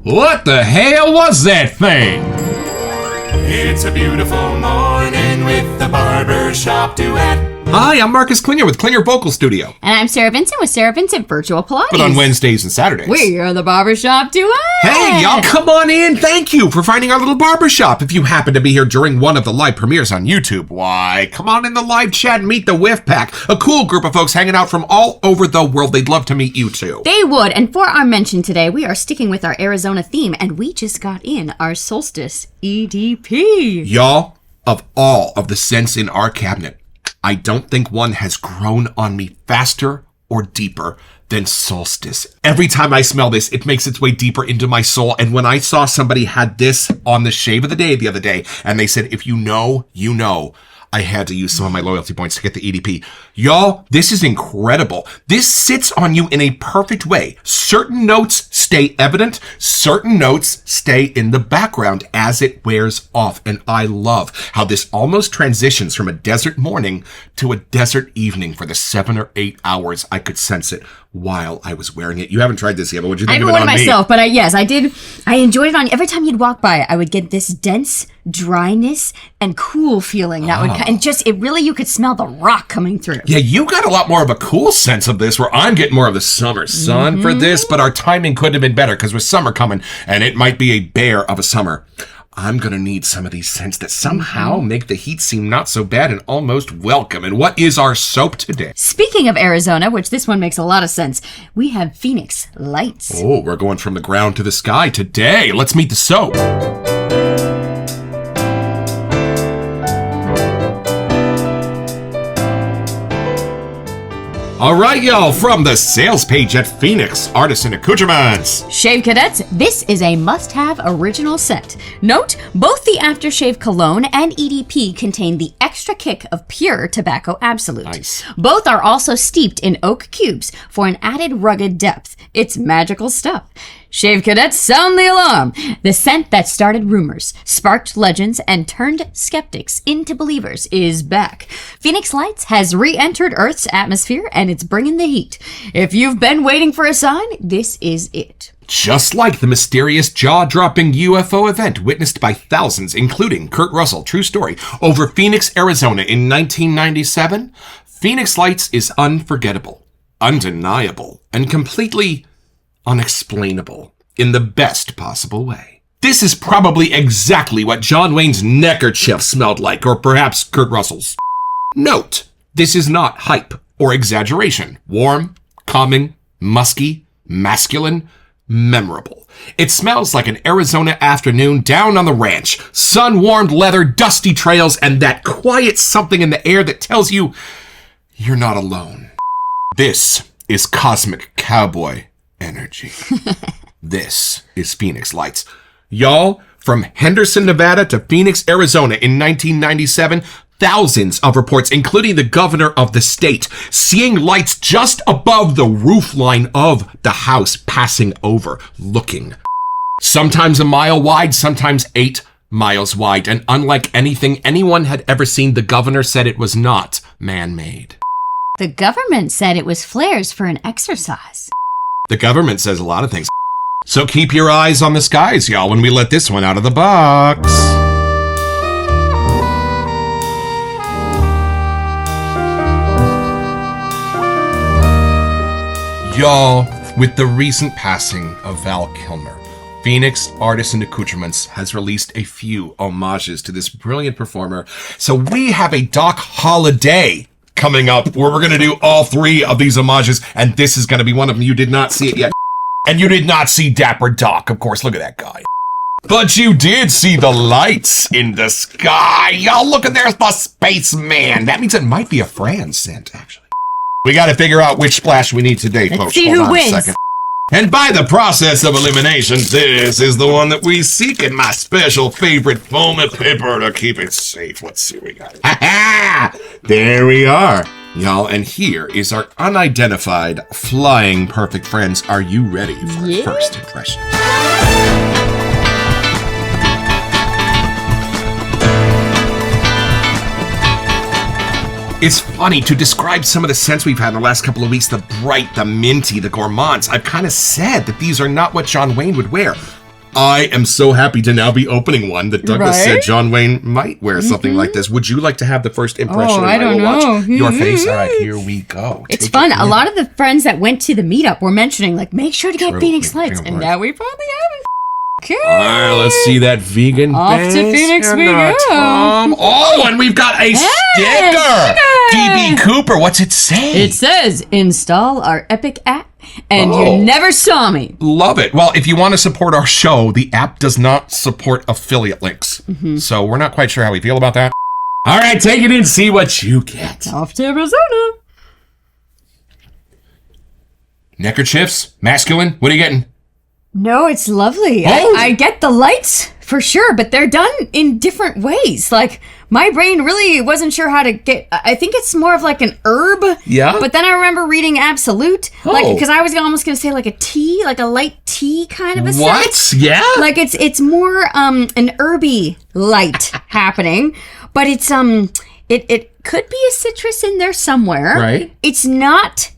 What the hell was that thing? It's a beautiful morning with the Barbershop Duet. Hi, I'm Marcus Klinger with Klinger Vocal Studio. And I'm Sarah Vincent with Sarah Vincent Virtual Pilates. But on Wednesdays and Saturdays. We are the Barbershop Duet. Hey, y'all, come on in. Thank you for finding our little barbershop. If you happen to be here during one of the live premieres on YouTube, why, come on in the live chat and meet the Whiff Pack, a cool group of folks hanging out from all over the world. They'd love to meet you, too. They would. And for our mention today, we are sticking with our Arizona theme, and we just got in our solstice EDP. Y'all, of all of the scents in our cabinet, I don't think one has grown on me faster or deeper than Solstice. Every time I smell this, it makes its way deeper into my soul. And when I saw somebody had this on the shave of the day the other day, and they said, if you know, you know, I had to use some of my loyalty points to get the EDP. Y'all, this is incredible. This sits on you in a perfect way. Certain notes stay evident. Certain notes stay in the background as it wears off. And I love how this almost transitions from a desert morning to a desert evening for the 7 or 8 hours I could sense it while I was wearing it. You haven't tried this yet, but what'd you think of it on me? I haven't worn it myself, but yes, I did. I enjoyed it on every time you'd walk by. I would get this dense dryness and cool feeling that would, and just, it really, you could smell the rock coming through. Yeah, you got a lot more of a cool sense of this, where I'm getting more of the summer sun for this, but our timing couldn't have been better because with summer coming, and it might be a bear of a summer. I'm going to need some of these scents that somehow make the heat seem not so bad and almost welcome. And what is our soap today? Speaking of Arizona, which this one makes a lot of sense, we have Phoenix Lights. Oh, we're going from the ground to the sky today. Let's meet the soap. All right, y'all, from the sales page at Phoenix Artisan Accoutrements. Shave Cadets, this is a must-have original scent. Note, both the aftershave cologne and EDP contain the extra kick of pure tobacco absolute. Nice. Both are also steeped in oak cubes for an added rugged depth. It's magical stuff. Shave Cadets, sound the alarm! The scent that started rumors, sparked legends, and turned skeptics into believers is back. Phoenix Lights has re-entered Earth's atmosphere, and it's bringing the heat. If you've been waiting for a sign, this is it. Just like the mysterious jaw-dropping UFO event witnessed by thousands, including Kurt Russell, true story, over Phoenix, Arizona in 1997, Phoenix Lights is unforgettable, undeniable, and completely unexplainable in the best possible way. This is probably exactly what John Wayne's neckerchief smelled like, or perhaps Kurt Russell's. Note, this is not hype or exaggeration. Warm, calming, musky, masculine, memorable. It smells like an Arizona afternoon down on the ranch. Sun-warmed leather, dusty trails, and that quiet something in the air that tells you you're not alone. This is cosmic cowboy energy. This is Phoenix Lights. Y'all, from Henderson, Nevada to Phoenix, Arizona in 1997, thousands of reports, including the governor of the state, seeing lights just above the roof line of the house passing over, looking. Sometimes a mile wide, sometimes 8 miles wide. And unlike anything anyone had ever seen, the governor said it was not man-made. The government said it was flares for an exercise. The government says a lot of things. So keep your eyes on the skies, y'all, when we let this one out of the box. Y'all, with the recent passing of Val Kilmer, Phoenix Artisan Accoutrements has released a few homages to this brilliant performer. So we have a Doc holiday coming up where we're going to do all 3 of these homages, and this is going to be one of them. You did not see it yet. And you did not see Dapper Doc, of course. Look at that guy. But you did see the lights in the sky. Y'all, look at there's the spaceman. That means it might be a Fran scent, actually. We got to figure out which splash we need today, folks. Let's see who wins. And by the process of elimination, this is the one that we seek in my special favorite foamy paper to keep it safe. Let's see what we got. Ha-ha! There we are, y'all. And here is our unidentified flying perfect friends. Are you ready for first impression? It's funny to describe some of the scents we've had in the last couple of weeks, the bright, the minty, the gourmands. I've kind of said that these are not what John Wayne would wear. I am so happy to now be opening one that Douglas said John Wayne might wear something like this. Would you like to have the first impression? Oh, I don't know. Watch your face. All right, here we go. It's fun. A lot of the friends that went to the meetup were mentioning, like, make sure to get Phoenix Lights. And now we probably haven't. Okay. All right, let's see that vegan Off base. to Phoenix we go. Oh, and we've got a sticker. DB Cooper, what's it say? It says, install our epic app, and you never saw me. Love it. Well, if you want to support our show, the app does not support affiliate links. So we're not quite sure how we feel about that. All right, take it in, see what you get. Off to Arizona. Neckerchiefs, masculine, what are you getting? No, it's lovely. Oh. I get the lights for sure, but they're done in different ways. Like, my brain really wasn't sure how to get. I think it's more of like an herb. Yeah. But then I remember reading Absolute, like, because I was almost gonna say like a tea, like a light tea kind of a scent. What? Yeah. Like it's more an herby light happening, but it's it could be a citrus in there somewhere. Right. It's not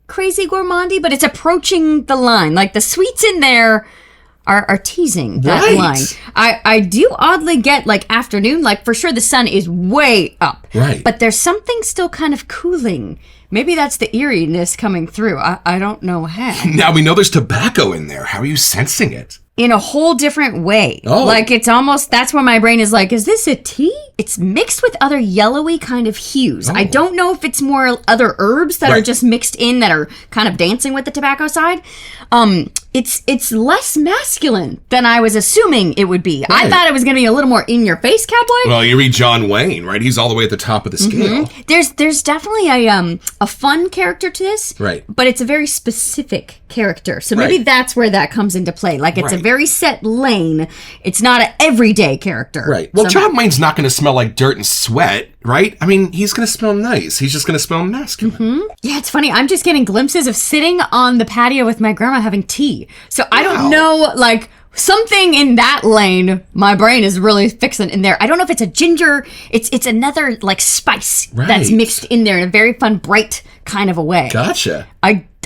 crazy gourmandy, but it's approaching the line. Like the sweets in there are teasing that line. I do oddly get like afternoon, like for sure the sun is way up. Right. But there's something still kind of cooling. Maybe that's the eeriness coming through. I don't know how. Now we know there's tobacco in there. How are you sensing it? In a whole different way. Oh. Like it's almost, that's where my brain is like, is this a tea? It's mixed with other yellowy kind of hues. I don't know if it's more other herbs that are just mixed in that are kind of dancing with the tobacco side. It's less masculine than I was assuming it would be. I thought it was going to be a little more in your face cowboy. Well, you read John Wayne, right? He's all the way at the top of the scale. There's definitely a fun character to this. Right. But it's a very specific character. So maybe that's where that comes into play. Like it's a very set lane. It's not an everyday character. Right. Well, John Wayne's not going to smell like dirt and sweat, right? I mean, he's going to smell nice. He's just going to smell masculine. Yeah, it's funny. I'm just getting glimpses of sitting on the patio with my grandma having tea. So I don't know, like, something in that lane, my brain is really fixing in there. I don't know if it's a ginger. It's another, like, spice that's mixed in there in a very fun, bright kind of a way. Gotcha.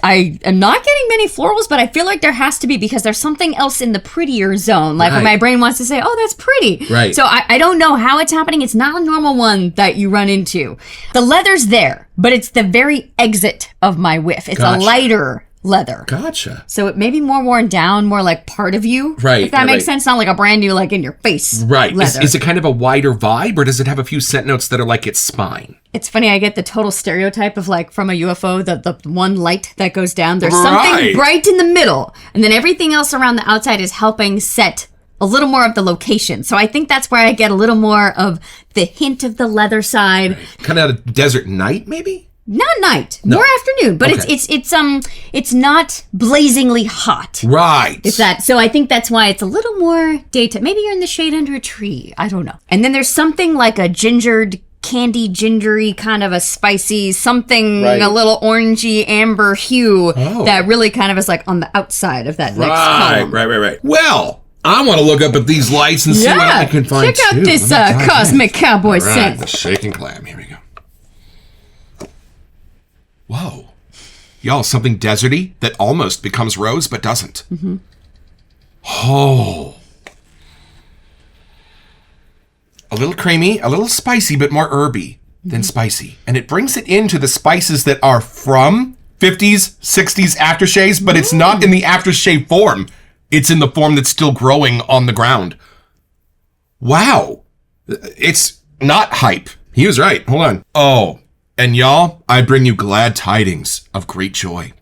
I am not getting many florals, but I feel like there has to be because there's something else in the prettier zone. Like when my brain wants to say, oh, that's pretty. Right. So I don't know how it's happening. It's not a normal one that you run into. The leather's there, but it's the very exit of my whiff. It's a lighter leather. Gotcha. So it may be more worn down, more like part of you. Right. If that makes sense. Not like a brand new, like in your face. Right. Leather. Is it kind of a wider vibe or does it have a few scent notes that are like its spine? It's funny, I get the total stereotype of like from a UFO, the one light that goes down. There's something bright in the middle, and then everything else around the outside is helping set a little more of the location. So I think that's where I get a little more of the hint of the leather side. Right. Kind of a desert night, maybe? Not night, more afternoon, but it's not blazingly hot. Right. It's that. So I think that's why it's a little more daytime. Maybe you're in the shade under a tree. I don't know. And then there's something like a gingery kind of a spicy something, a little orangey amber hue that really kind of is like on the outside of that next column. Right. Well, I want to look up at these lights and see what I can find. Check out this cosmic cowboy scent. The shaking clam. Here we go. Whoa. Y'all, something deserty that almost becomes rose but doesn't. Oh. A little creamy, a little spicy, but more herby than spicy. And it brings it into the spices that are from 50s, 60s aftershaves, but it's not in the aftershave form. It's in the form that's still growing on the ground. Wow. It's not hype. He was right. Hold on. Oh, and y'all, I bring you glad tidings of great joy.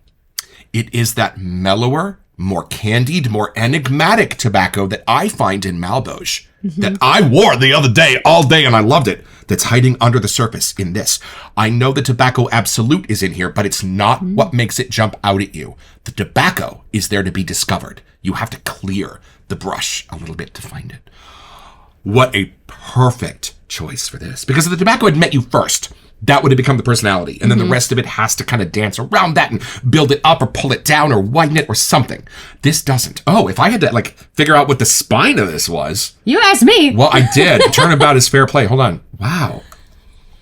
It is that mellower, more candied, more enigmatic tobacco that I find in Malboge that I wore the other day, all day, and I loved it, that's hiding under the surface in this. I know the tobacco absolute is in here, but it's not what makes it jump out at you. The tobacco is there to be discovered. You have to clear the brush a little bit to find it. What a perfect choice for this. Because if the tobacco had met you first, that would have become the personality. And then the rest of it has to kind of dance around that and build it up or pull it down or widen it or something. This doesn't. Oh, if I had to like figure out what the spine of this was. You asked me. Well, I did. Turnabout is fair play. Hold on. Wow.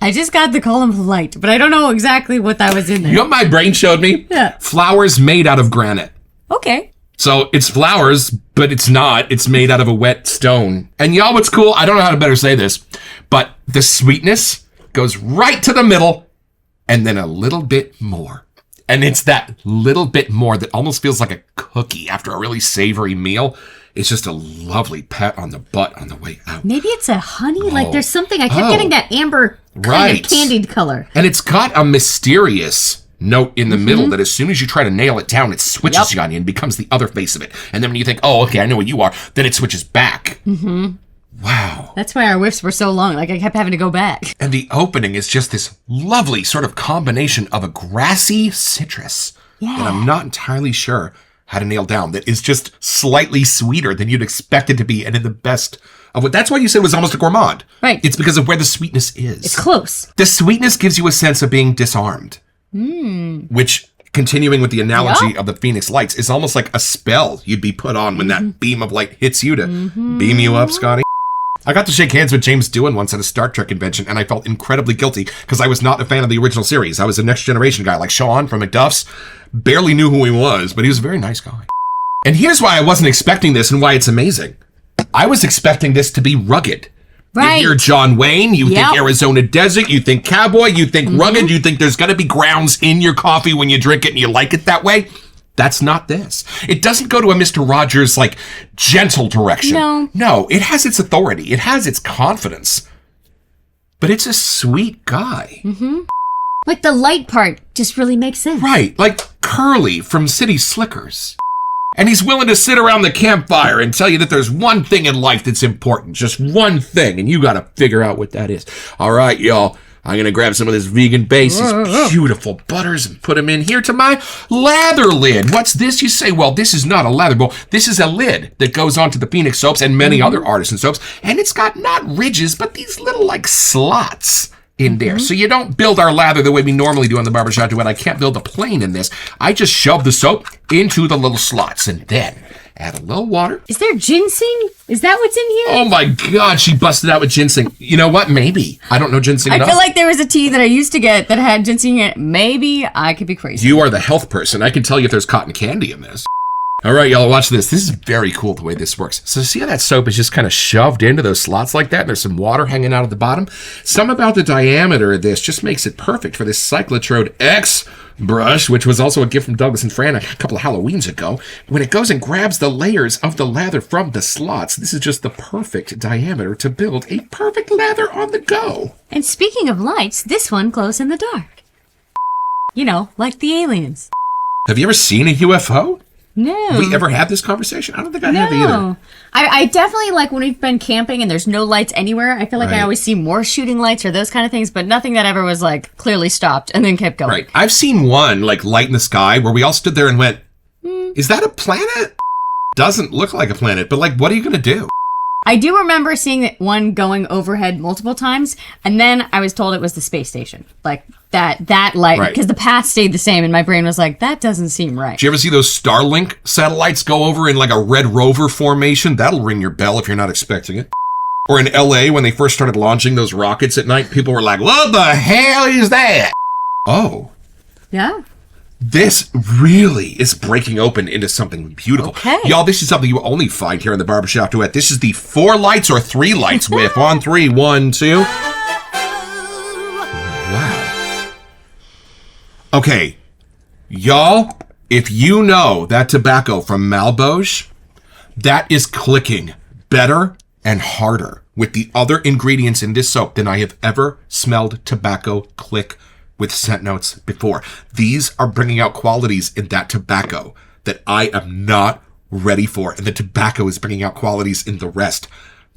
I just got the column of light, but I don't know exactly what that was in there. You know what my brain showed me? Yeah. Flowers made out of granite. Okay. So it's flowers, but it's not. It's made out of a wet stone. And y'all, what's cool? I don't know how to better say this, but the sweetness goes right to the middle and then a little bit more. And it's that little bit more that almost feels like a cookie after a really savory meal. It's just a lovely pat on the butt on the way out. Maybe it's a honey. Like there's something. I kept getting that amber kind of candied color. And it's got a mysterious note in the middle that as soon as you try to nail it down, it switches you on you and becomes the other face of it. And then when you think, oh, okay, I know what you are, then it switches back. Wow. That's why our whiffs were so long. Like I kept having to go back. And the opening is just this lovely sort of combination of a grassy citrus that I'm not entirely sure how to nail down, that is just slightly sweeter than you'd expect it to be, and in the best of what. That's why you said it was almost a gourmand. Right. It's because of where the sweetness is. It's close. The sweetness gives you a sense of being disarmed. Which, continuing with the analogy of the Phoenix Lights, is almost like a spell you'd be put on when that beam of light hits you to beam you up, Scotty. I got to shake hands with James Doohan once at a Star Trek convention, and I felt incredibly guilty because I was not a fan of the original series. I was a Next Generation guy, like Sean from McDuff's. Barely knew who he was, but he was a very nice guy. And here's why I wasn't expecting this and why it's amazing. I was expecting this to be rugged. Right. You hear John Wayne, you think Arizona desert, you think cowboy, you think rugged, you think there's going to be grounds in your coffee when you drink it and you like it that way. That's not this. It doesn't go to a Mr. Rogers, like, gentle direction. No, it has its authority. It has its confidence. But it's a sweet guy. Like the light part just really makes sense. Right, like Curly from City Slickers. And he's willing to sit around the campfire and tell you that there's one thing in life that's important. Just one thing. And you got to figure out what that is. All right, y'all. I'm going to grab some of this vegan base, these beautiful butters, and put them in here to my lather lid. What's this? You say, well, this is not a lather bowl. This is a lid that goes onto the Phoenix soaps and many other artisan soaps. And it's got not ridges, but these little, like, slots in there. So you don't build our lather the way we normally do on the Barbershop Duet. I can't build a plane in this. I just shove the soap into the little slots and then add a little water. Is there ginseng? Is that what's in here? Oh my God, she busted out with ginseng. You know what? Maybe. I don't know ginseng enough. I feel like there was a tea that I used to get that had ginseng in it. Maybe I could be crazy. You are the health person. I can tell you if there's cotton candy in this. All right, y'all, watch this. This is very cool the way this works. So see how that soap is just kind of shoved into those slots like that? And there's some water hanging out of the bottom. Some about the diameter of this just makes it perfect for this Cyclotrode X brush, which was also a gift from Douglas and Fran a couple of Halloweens ago. When it goes and grabs the layers of the lather from the slots, this is just the perfect diameter to build a perfect lather on the go. And speaking of lights, this one glows in the dark. You know, like the aliens. Have you ever seen a UFO? No. Have we ever had this conversation? I don't think I have either. I definitely, like, when we've been camping and there's no lights anywhere, I feel like I always see more shooting lights or those kind of things, but nothing that ever was, like, clearly stopped and then kept going. Right. I've seen one, like, light in the sky where we all stood there and went, is that a planet? Doesn't look like a planet, but, like, what are you going to do? I do remember seeing one going overhead multiple times, and then I was told it was the space station. Like, that light, because the path stayed the same, and my brain was like, that doesn't seem right. Did you ever see those Starlink satellites go over in, like, a Red Rover formation? That'll ring your bell if you're not expecting it. Or in LA, when they first started launching those rockets at night, people were like, what the hell is that? Oh. Yeah. This really is breaking open into something beautiful. Okay. Y'all, this is something you only find here in the Barbershop Duet. This is the 4 lights or 3 lights whiff. On 3, 1, 2. Wow. Okay. Y'all, if you know that tobacco from Malboge, that is clicking better and harder with the other ingredients in this soap than I have ever smelled tobacco click with scent notes before. These are bringing out qualities in that tobacco that I am not ready for, and the tobacco is bringing out qualities in the rest.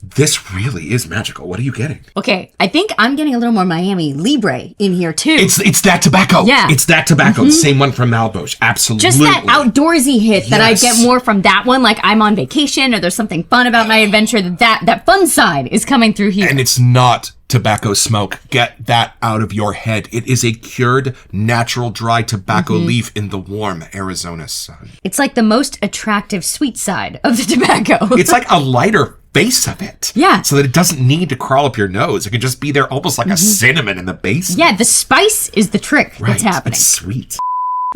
This really is magical. What are you getting? Okay, I think I'm getting a little more Miami Libre in here too. It's that tobacco. Yeah. It's that tobacco. The same one from Malboge. Absolutely. Just that outdoorsy hit that I get more from that one. Like I'm on vacation or there's something fun about my adventure. That fun side is coming through here. And it's not tobacco smoke. Get that out of your head. It is a cured, natural, dry tobacco leaf in the warm Arizona sun. It's like the most attractive sweet side of the tobacco. It's like a lighter base of it. Yeah. So that it doesn't need to crawl up your nose. It can just be there almost like a cinnamon in the base. Yeah, the spice is the trick that's happening. It's sweet.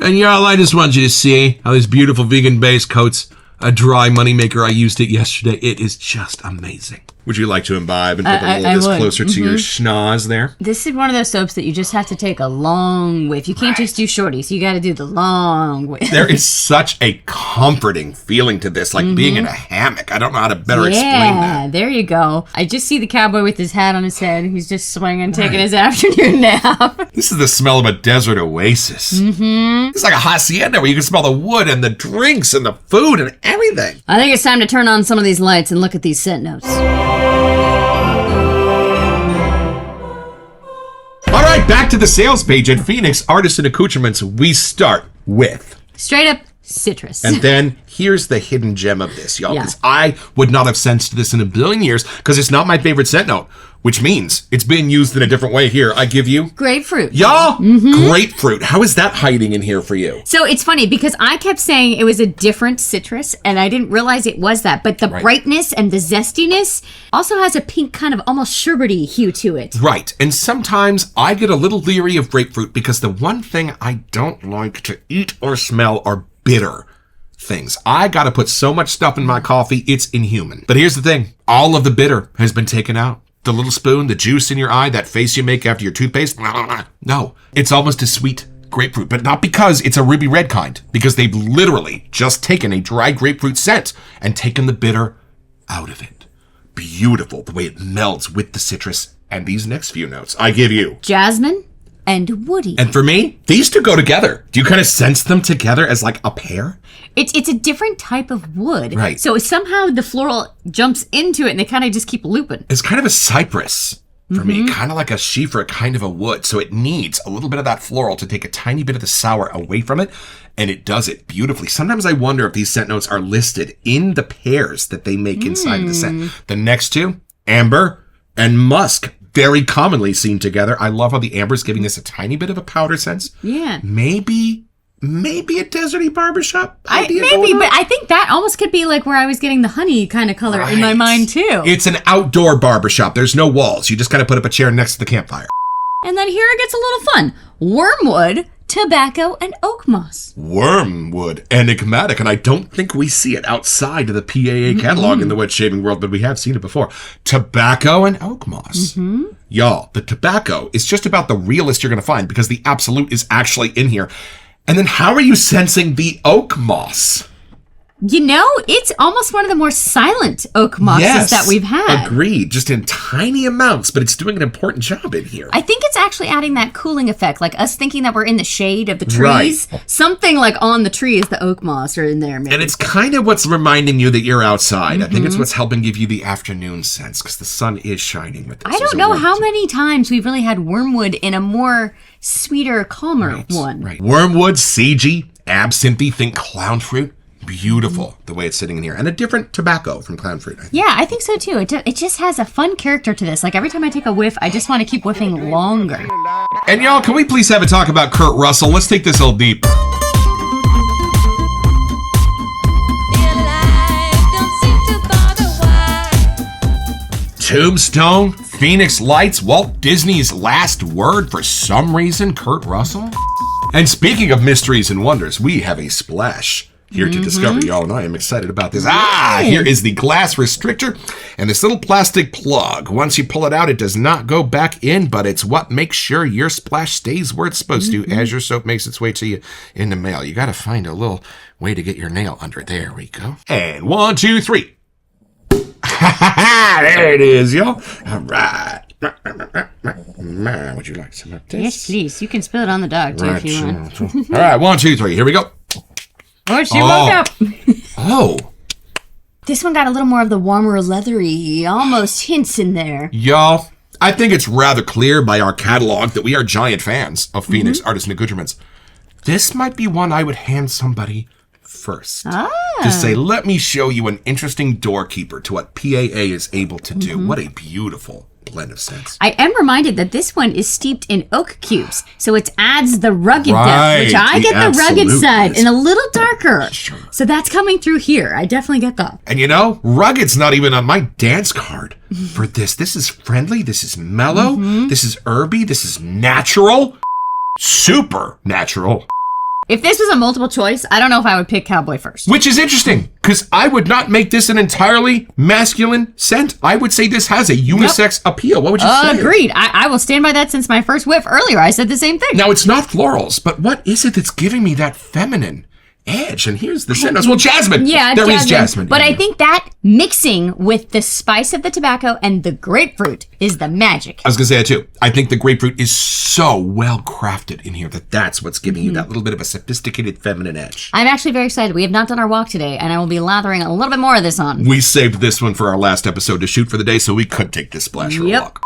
And y'all, I just want you to see how this beautiful vegan base coats a dry moneymaker. I used it yesterday. It is just amazing. Would you like to imbibe and put a little this closer to your schnoz there? This is one of those soaps that you just have to take a long whiff. You can't just do shorties. You got to do the long whiff. There is such a comforting feeling to this, like being in a hammock. I don't know how to better explain that. Yeah, there you go. I just see the cowboy with his hat on his head. He's just swinging, taking his afternoon nap. This is the smell of a desert oasis. It's like a hacienda where you can smell the wood and the drinks and the food and everything. I think it's time to turn on some of these lights and look at these scent notes. All right, back to the sales page at Phoenix Artisan Accoutrements. We start with... Straight up citrus. And then here's the hidden gem of this, y'all. Yeah. Because I would not have sensed this in a billion years because it's not my favorite scent note, which means it's being used in a different way here. I give you... Grapefruit. Y'all, grapefruit. How is that hiding in here for you? So it's funny because I kept saying it was a different citrus and I didn't realize it was that. But the brightness and the zestiness also has a pink kind of almost sherbety hue to it. Right. And sometimes I get a little leery of grapefruit because the one thing I don't like to eat or smell are bitter things. I gotta put so much stuff in my coffee, it's inhuman. But here's the thing. All of the bitter has been taken out. The little spoon, the juice in your eye, that face you make after your toothpaste. No, it's almost as sweet grapefruit, but not because it's a ruby red kind, because they've literally just taken a dry grapefruit scent and taken the bitter out of it. Beautiful the way it melds with the citrus. And these next few notes, I give you Jasmine and woody. And for me, these two go together. Do you kind of sense them together as like a pair? It's a different type of wood. Right. So somehow the floral jumps into it and they kind of just keep looping. It's kind of a cypress for me, kind of like a shifer, kind of a wood. So it needs a little bit of that floral to take a tiny bit of the sour away from it. And it does it beautifully. Sometimes I wonder if these scent notes are listed in the pairs that they make inside of the scent. The next two, amber and musk. Very commonly seen together. I love how the amber's giving us a tiny bit of a powder sense. Yeah. Maybe a deserty barbershop idea. Maybe, but I think that almost could be like where I was getting the honey kind of color in my mind too. It's an outdoor barbershop. There's no walls. You just got to put up a chair next to the campfire. And then here it gets a little fun. Wormwood, tobacco, and oak moss. Wormwood, enigmatic, and I don't think we see it outside of the PAA catalog in the wet shaving world, but we have seen it before. Tobacco and oak moss. Y'all, the tobacco is just about the realest you're going to find because the absolute is actually in here. And then how are you sensing the oak moss? You know, it's almost one of the more silent oak mosses that we've had. Agreed. Just in tiny amounts, but it's doing an important job in here. I think it's actually adding that cooling effect, like us thinking that we're in the shade of the trees. Right. Something like on the tree is the oak moss or in there. Maybe. And it's kind of what's reminding you that you're outside. I think it's what's helping give you the afternoon sense because the sun is shining with this. I don't know how many times we've really had wormwood in a more sweeter, calmer one. Right. Wormwood, sagey, absinthe, think clown fruit. Beautiful the way it's sitting in here. And a different tobacco from clown fruit. Yeah, I think so too. It just has a fun character to this. Like every time I take a whiff, I just want to keep whiffing longer. And y'all, can we please have a talk about Kurt Russell? Let's take this a little deep. Tombstone, Phoenix Lights, Walt Disney's last word for some reason, Kurt Russell. And speaking of mysteries and wonders, we have a splash here to discover, y'all, and I am excited about this. Here is the glass restrictor and this little plastic plug. Once you pull it out, it does not go back in, but it's what makes sure your splash stays where it's supposed to as your soap makes its way to you in the mail. You got to find a little way to get your nail under. There we go. And 1, 2, 3. There it is, y'all. All right. Would you like some of this? Yes, please. You can spill it on the dog, too, if you want. All right, 1, 2, 3. Here we go. Oh, she woke up. Oh. This one got a little more of the warmer, leathery, almost hints in there. Y'all, I think it's rather clear by our catalog that we are giant fans of Phoenix Artisan Accoutrements. This might be one I would hand somebody first. To say, let me show you an interesting doorkeeper to what PAA is able to do. What a beautiful blend of scents. I am reminded that this one is steeped in oak cubes, so it adds the rugged depth, which I get the rugged side and a little darker. Sure. So that's coming through here. I definitely get that. And you know, rugged's not even on my dance card for this. This is friendly. This is mellow. This is herby. This is natural. Super natural. If this was a multiple choice, I don't know if I would pick cowboy first. Which is interesting, because I would not make this an entirely masculine scent. I would say this has a unisex appeal. What would you say? Agreed. I will stand by that. Since my first whiff earlier, I said the same thing. Now, it's not florals, but what is it that's giving me that feminine edge? And here's the scent. Well, jasmine. Yeah, there is jasmine. But I think that mixing with the spice of the tobacco and the grapefruit is the magic. I was going to say that too. I think the grapefruit is so well crafted in here that's what's giving you that little bit of a sophisticated feminine edge. I'm actually very excited. We have not done our walk today, and I will be lathering a little bit more of this on. We saved this one for our last episode to shoot for the day, so we could take this splash for a walk.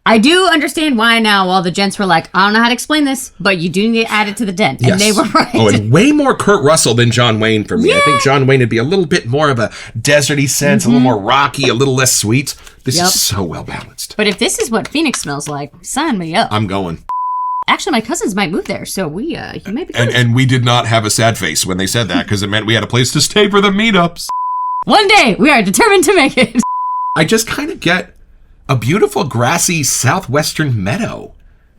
I do understand why now all the gents were like, I don't know how to explain this, but you do need to add it to the dent. And they were right. Oh, and way more Kurt Russell than John Wayne for me. Yeah. I think John Wayne would be a little bit more of a deserty scent, a little more rocky, a little less sweet. This is so well balanced. But if this is what Phoenix smells like, sign me up. I'm going. Actually, my cousins might move there, so you might be close. And we did not have a sad face when they said that, because it meant we had a place to stay for the meetups. One day, we are determined to make it. I just kind of get a beautiful grassy southwestern meadow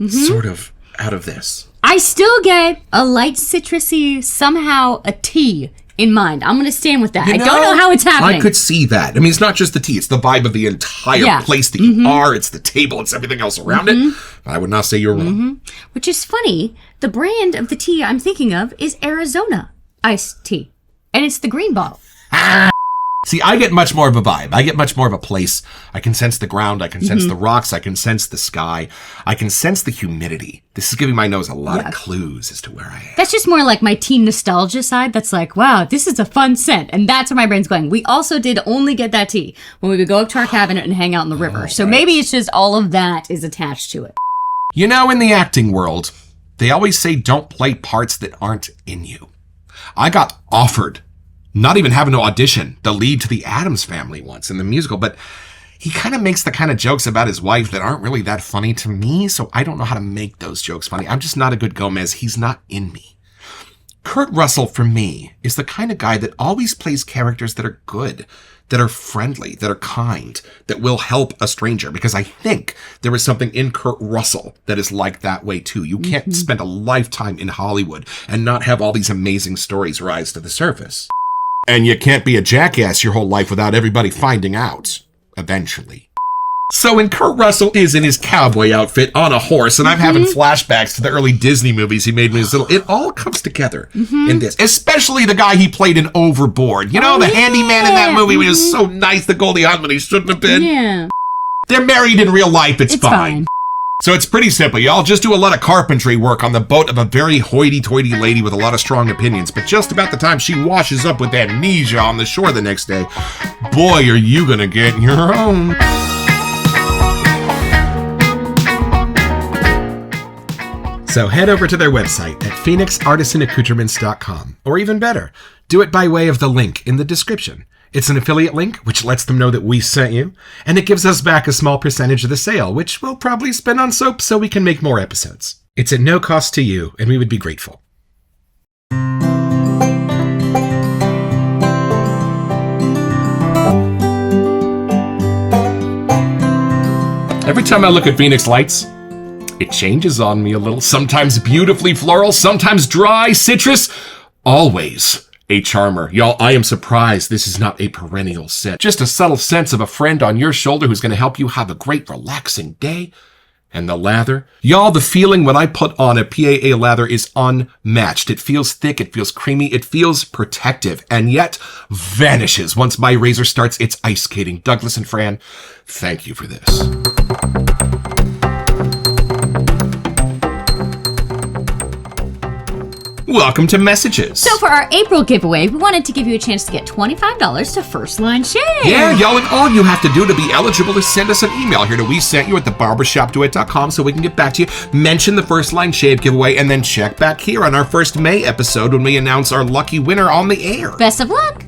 sort of out of this. I still get a light citrusy, somehow a tea in mind. I'm going to stand with that. I don't know how it's happening. I could see that. I mean, it's not just the tea. It's the vibe of the entire place that you are. It's the table. It's everything else around it. I would not say you're wrong. Which is funny. The brand of the tea I'm thinking of is Arizona iced tea. And it's the green bottle. See, I get much more of a vibe. I get much more of a place. I can sense the ground. I can sense the rocks. I can sense the sky. I can sense the humidity. This is giving my nose a lot of clues as to where I am. That's just more like my teen nostalgia side. That's like, wow, this is a fun scent. And that's where my brain's going. We also did only get that tea when we would go up to our cabinet and hang out in the river. So maybe it's just all of that is attached to it. You know, in the acting world, they always say don't play parts that aren't in you. I got offered, not even having to audition, the lead to the Addams Family once in the musical, but he kind of makes the kind of jokes about his wife that aren't really that funny to me, so I don't know how to make those jokes funny. I'm just not a good Gomez. He's not in me. Kurt Russell, for me, is the kind of guy that always plays characters that are good, that are friendly, that are kind, that will help a stranger, because I think there is something in Kurt Russell that is like that way too. You can't spend a lifetime in Hollywood and not have all these amazing stories rise to the surface. And you can't be a jackass your whole life without everybody finding out, eventually. So when Kurt Russell is in his cowboy outfit on a horse, and I'm having flashbacks to the early Disney movies he made when he was little, it all comes together in this. Especially the guy he played in Overboard. You know, the handyman in that movie was so nice, the Goldie Hawn when he shouldn't have been. Yeah. They're married in real life, it's fine. So it's pretty simple. Y'all just do a lot of carpentry work on the boat of a very hoity-toity lady with a lot of strong opinions. But just about the time she washes up with amnesia on the shore the next day, boy, are you going to get your own. So head over to their website at phoenixartisanaccoutrements.com. Or even better, do it by way of the link in the description. It's an affiliate link, which lets them know that we sent you, and it gives us back a small percentage of the sale, which we'll probably spend on soap so we can make more episodes. It's at no cost to you, and we would be grateful. Every time I look at Phoenix Lights, it changes on me a little. Sometimes beautifully floral, sometimes dry, citrus, always a charmer. Y'all, I am surprised this is not a perennial scent. Just a subtle sense of a friend on your shoulder who's going to help you have a great relaxing day. And the lather. Y'all, the feeling when I put on a PAA lather is unmatched. It feels thick, it feels creamy, it feels protective, and yet vanishes once my razor starts its ice skating. Douglas and Fran, thank you for this. Welcome to Messages. So for our April giveaway, we wanted to give you a chance to get $25 to First Line Shave. Yeah, y'all, and all you have to do to be eligible is send us an email here to WeSentYou@theBarbershopDuet.com so we can get back to you, mention the First Line Shave giveaway, and then check back here on our first May episode when we announce our lucky winner on the air. Best of luck.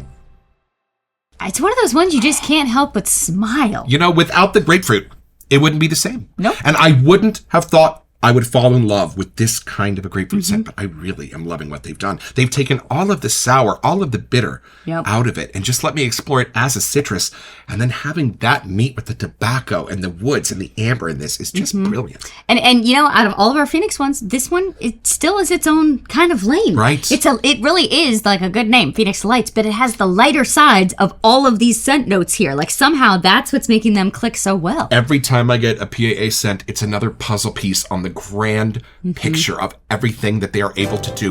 It's one of those ones you just can't help but smile. You know, without the grapefruit, it wouldn't be the same. Nope. And I wouldn't have thought I would fall in love with this kind of a grapefruit scent, but I really am loving what they've done. They've taken all of the sour, all of the bitter out of it, and just let me explore it as a citrus. And then having that meet with the tobacco and the woods and the amber in this is just brilliant. And you know, out of all of our Phoenix ones, this one, it still is its own kind of lane. Right. It really is like a good name, Phoenix Lights, but it has the lighter sides of all of these scent notes here. Like somehow that's what's making them click so well. Every time I get a PAA scent, it's another puzzle piece on the grand picture of everything that they are able to do.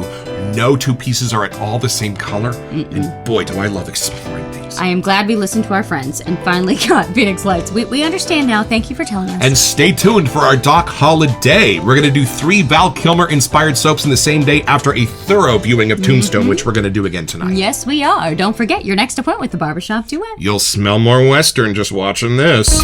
No two pieces are at all the same color. And boy, do I love exploring these. I am glad we listened to our friends and finally got Phoenix Lights. We understand now. Thank you for telling us. And stay tuned for our Doc Holiday. We're going to do 3 Val Kilmer-inspired soaps in the same day after a thorough viewing of Tombstone, which we're going to do again tonight. Yes, we are. Don't forget your next appointment with the Barbershop Duet. You'll smell more Western just watching this.